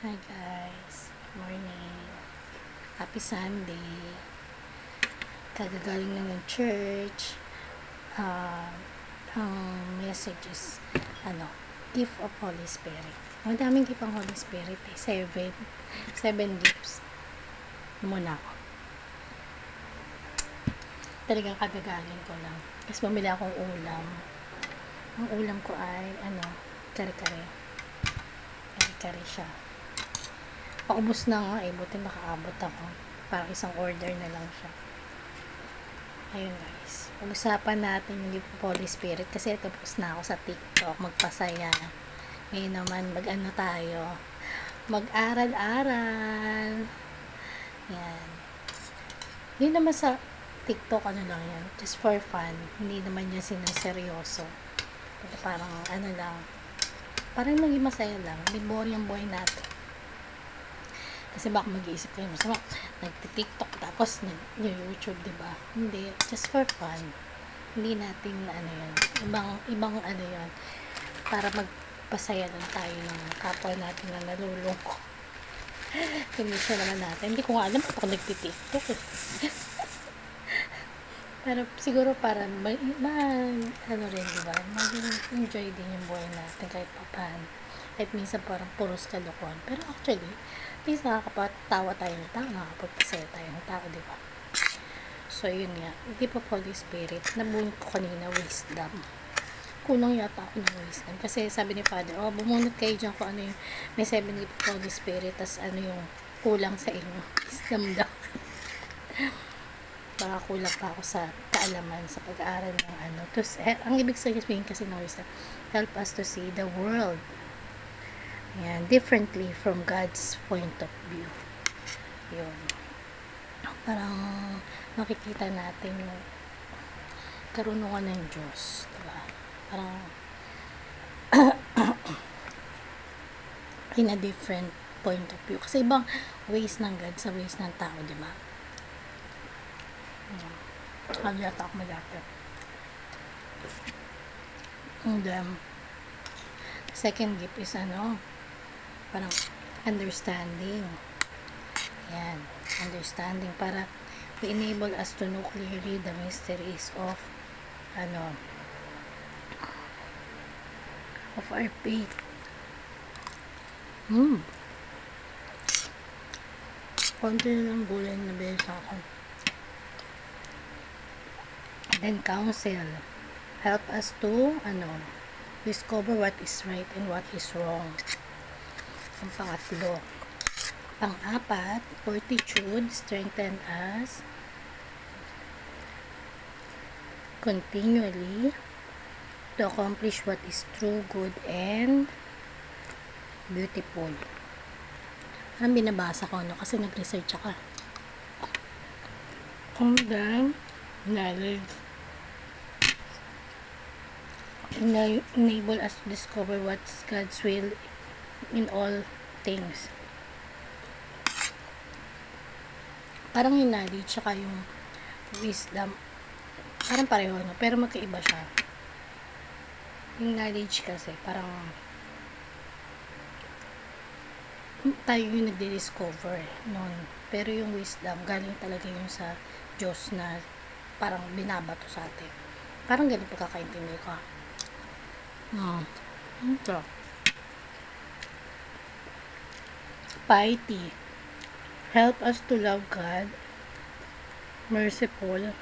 Hi guys, morning. Happy Sunday. Kagagaling lang ng church. Ang message is, gift of Holy Spirit. Ang daming gift ang Holy Spirit eh. Seven gifts. Muna ako. Talagang kagagaling ko lang. Tapos bumili akong ulam. Ang ulam ko ay, kare-kare. Kare-kare siya. Paubos na nga eh, buti makaabot ako. Parang isang order na lang siya. Ayun guys, pag-usapan natin yung gift of Holy Spirit kasi tapos na ako sa TikTok, magpasaya. Ngayon naman, tayo, mag-aral-aral. Yan. Hindi naman sa TikTok, lang yan, just for fun. Hindi naman yan sinaseryoso. Parang, parang maging masaya lang. Hindi boring yung buhay natin. Kasi baka mag-iisip kayo, masama, nagti-TikTok tapos nag-YouTube, diba? Hindi, just for fun. Hindi natin, ibang yun, para magpasaya lang tayo ng kapwa natin na nalulungkot. Hindi siya naman natin. Hindi ko nga alam kung nagti-TikTok eh. Pero siguro para rin, diba? Mag-enjoy din yung buhay natin kahit papahan. Kahit minsan parang puros kalokohan. Pero actually, at least nakakapatawa tayo ng tao, nakakapagpasaya tayo ng tao, diba? So, yun nga. Hindi pa Holy Spirit. Nabunot ko kanina, wisdom. Kulang yata ako ng wisdom. Kasi sabi ni Father, bumunot kayo dyan kung ano yung may 7 gift of Holy Spirit, tas ano yung kulang sa inyo. Wisdom daw. Baka kulang pa ako sa kaalaman sa pag-aaral ng Tapos, ang ibig sabihin kasi ng wisdom, help us to see the world differently from God's point of view. Yun. Parang makikita natin yung karunungan ng Diyos. Diba? Parang in a different point of view. Kasi ibang ways ng God sa ways ng tao, diba? Yata ako malapit. And second gift is parang understanding. Yan, understanding para to enable us to know clearly the mysteries of of our faith. Konti na lang gulay na besa ako. Then counsel, help us to discover what is right and what is wrong. Ang pangatlo. Pang-apat, fortitude, strengthen us continually to accomplish what is true, good, and beautiful. Ang binabasa ko kasi nag-research ako. And then, knowledge enable us to discover what's God's will in all things. Parang yung knowledge tsaka yung wisdom parang pareho pero magkaiba siya. Yung knowledge kasi parang tayo yung nagdi-discover noon, pero yung wisdom galing talaga yung sa Diyos na parang binabato sa atin. Parang ganun pagkakaintindi ko. Ito. Piety. Help us to love God, merciful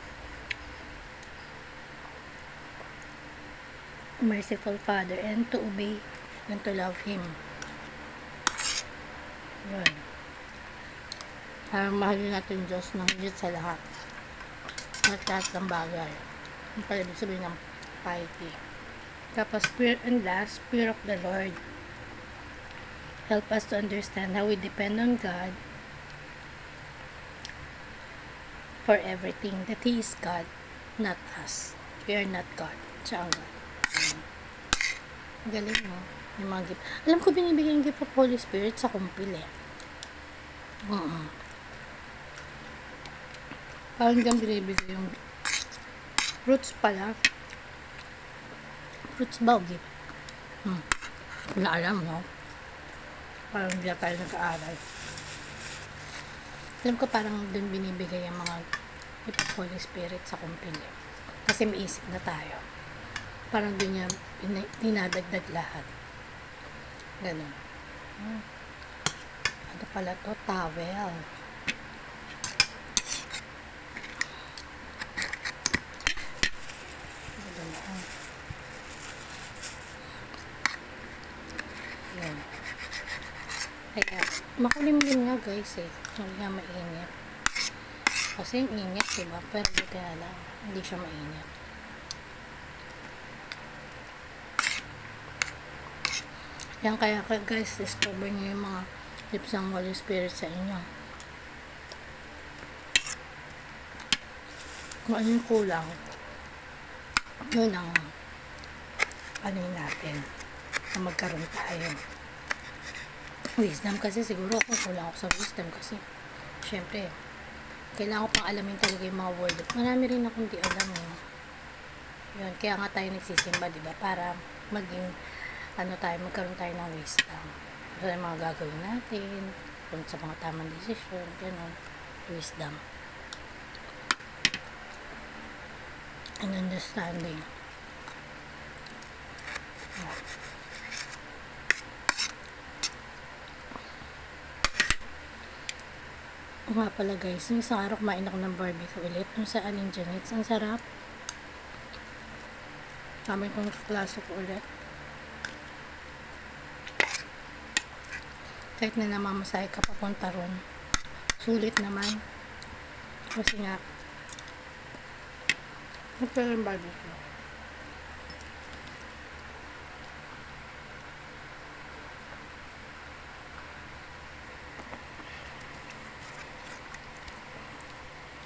Father, and to obey and to love Him. Yun. Parang mahalin natin Diyos ng higit sa lahat. Lahat ng bagay. Yung pala ibig sabihin ng piety. Tapos, fear of the Lord. Help us to understand how we depend on God for everything. That He is God, not us. We are not God. Siya ang God. Galing, no? Yung mga gift. Alam ko binibigay yung gift of Holy Spirit sa kumpil eh. Parang dyan binibigay yung fruits pala. Fruits ba o gift? Wala alam, no? Parang hindi na tayo nag-aaral. Alam ko parang dun binibigay ang mga gift of Holy Spirit sa kumpanya. Kasi may isip na tayo. Parang dun niya dinadagdag lahat. Ganun. Ano pala to? Towel. Yan. Kaya, makulimlim nga guys eh. Hindi nga mainit. Kasi yung init, diba? Pero buti na lang. Hindi siya mainit. Yan kaya guys, discover nyo yung mga tips ng Holy Spirit sa inyo. Kung ano yung kulang, yun ang ano natin na magkaroon tayo. Wisdom kasi siguro ako kulang ako sa wisdom kasi syempre kailangan ko pang alamin talaga yung mga word. Marami rin akong di alam eh. Yun, kaya nga tayo nagsisimba, diba? Para maging ano tayo, magkaroon tayo ng wisdom sa mga gagawin natin, kung sa mga tamang desisyon, gano'n, wisdom and understanding. O nga pala guys, yung isang araw kumain ako ng barbecue ulit nung sa Aling Janet's. Ang sarap. Sabi kong kaklase ko ulit. Kahit na namamasahe ka papunta ron, sulit naman. Kasi nga, ito yung barbecue.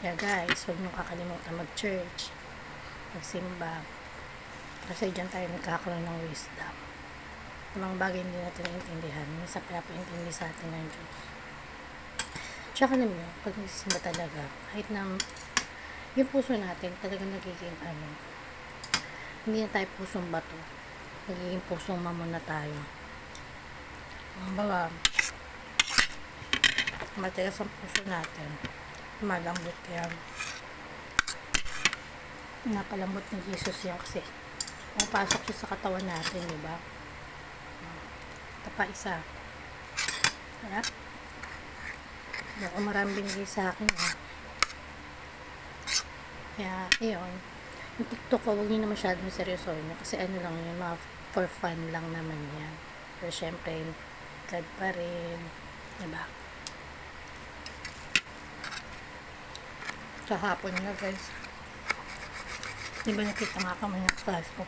Kaya guys, huwag nyo kakalimutan mag-church, magsimba. Kasi dyan tayo nagkakaroon ng wisdom. Mga bagay hindi natin naiintindihan. Minsan pinapaintindi sa atin ng Diyos. Tsaka naman yun, pag nagsisimba talaga, kahit na yung puso natin talagang nagiging ano, hindi na tayo pusong bato. Nagiging pusong mamon na tayo. Ang baga, matigas ang puso natin. Malambot yan. Napalambot ni Jesus yan kasi pumapasok siya sa katawan natin, diba? Ito pa isa. Kaya, marami binigay sa akin. Kaya, ayun. Yung TikTok ko, huwag nyo na masyadong seryosohin. Kasi ano lang yun, mga for fun lang naman yan. Pero syempre, God pa rin. Diba? Sa hapon nga guys. Diba nakita nga kami ng class ko.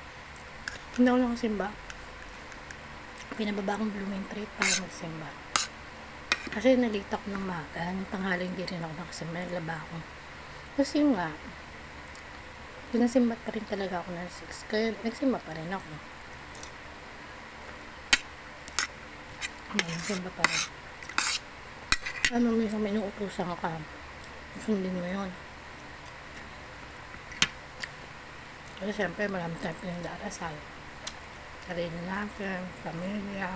Hindi ako nakasimba. Pinababa akong blooming tree para magsimba. Kasi nalita ko ng maga. Nung tanghali hindi rin ako nakasimba. Naglaba ako. Kasi nga, pinasimba pa rin talaga ako ng 6. Kaya nagsimba pa rin ako. Nagsimba pa rin. Ano, may inuutusan ka. Sundin mo yun. Kasi syempre marami tayong pinagdarasal. Sarili natin, pamilya,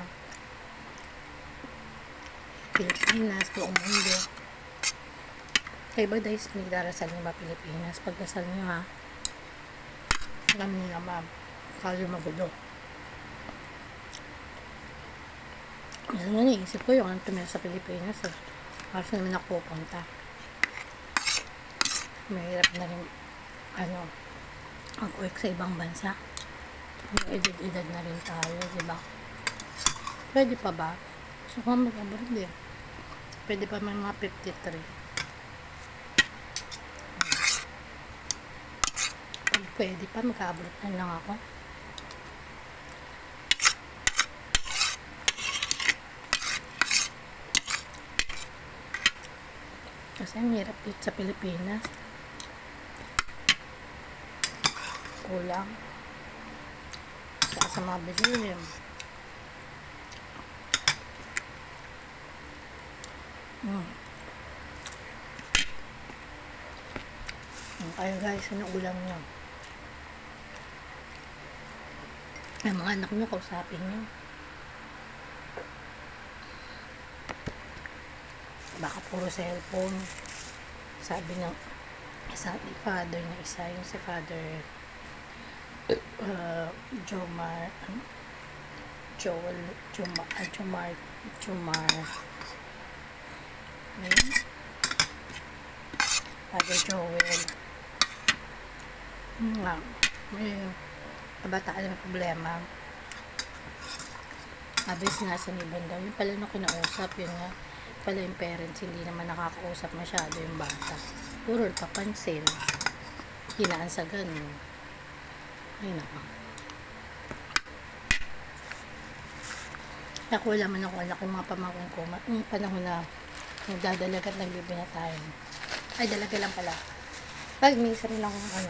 Pilipinas, buong mundo. Kaya ba guys, pinagdarasal nyo ba Pilipinas? Pagdasal nyo ha. Alam nyo na ma'am, kayo magulo. Minsan nga naisip ko yung tumira sa Pilipinas eh. Kasi naman ako pupunta. Mahirap na rin mag-work sa ibang bansa. May edad na rin tayo, diba? Pwede pa ba? So, kung mag-abroad din. Pwede pa may mga 53. Pag pwede pa, mag-abroad na lang ako. Kasi ang hirap dito sa Pilipinas. Kulang. Saka sa mga bilihin. Kaya guys, ano ulam nyo? Ang mga anak nyo, kausapin nyo. baka puro cellphone. Sabi ng isang father na isa, yung si Father Jomar, Joel, Jomar, Father Joel, nga, may kabataan na problema. Abis nga sa Niban daw, yung pala nung kinausap, yun nga, pala yung parents, hindi naman nakakausap masyado yung bata. Puro papansin, hinaan sa ganun. Ay nako. Ako wala man ako anak yung mga pamangkin ko, yung panahon na nagdadalaga at nagbibinatayan. Ay, dalaga lang pala. Pag minsan rin akong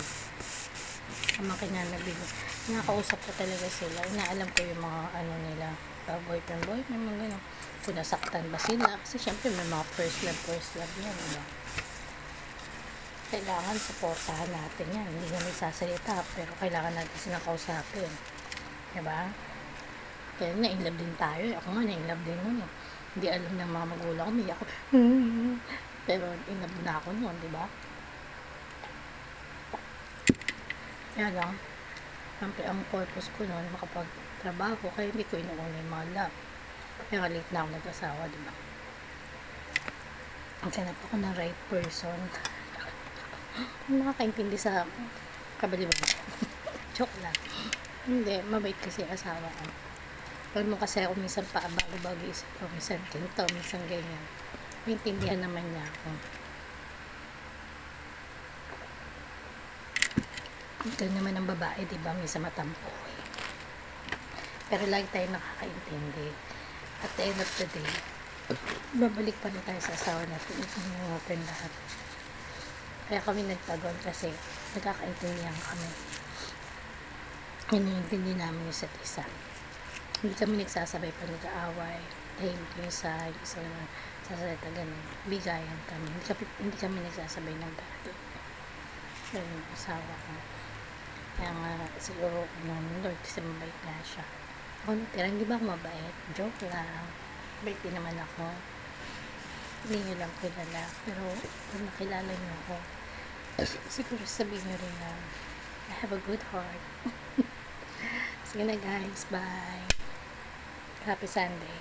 pamangkin na nagbibinatayan, nakakausap ko talaga sila, inaalam ko yung mga nila, boyfriend, mga gano'n. Kung nasaktan ba sila, kasi syempre may mga first love yan, diba? Kailangan supportahan natin yan, hindi naman sasalita, pero kailangan natin silang kausapin, diba? Kaya na-inlove din tayo, ako nga na-inlove din nun, hindi alam ng mga magulang ko, may ako, pero inlove na ako nun, diba? Kaya lang, siyempre ang purpose ko nun, makapagtrabaho, kaya hindi ko inuuna yung mga love. Kaya late na ako nag-asawa, diba? Ang sanap ako ng right person. Makakaintindi sa kabaliwan. Joke lang. Hindi, mabait kasi asawa ko. Pag mo kasi ako minsan bago isip ko, minsan ganito, minsan ganyan. Maintindihan naman niya ako. Ito naman ang babae, diba? Minsan matampo eh. Pero lagi tayo nakakaintindi. At the end of the day, babalik pa rin tayo sa asawa natin. Ito natin lahat. Kaya kami nagtagon kasi nagkakaintindihan kami. Iniintindi namin isa't isa. Hindi kami nagsasabay pa nag-aaway. Dahil yung isa naman sasalita ganun. Bigayan kami. Hindi kami nagsasabay ng gato. Ganun yung asawa ko. Kaya nga siguro Lord kasi mabait nga siya. Ako natira, hindi ba ako mabait? Joke lang. Mabait din naman ako. Hindi nyo lang kilala. Pero kung nakilala nyo ako, siguro sabihin nyo rin na I have a good heart. Sige na guys, bye. Happy Sunday.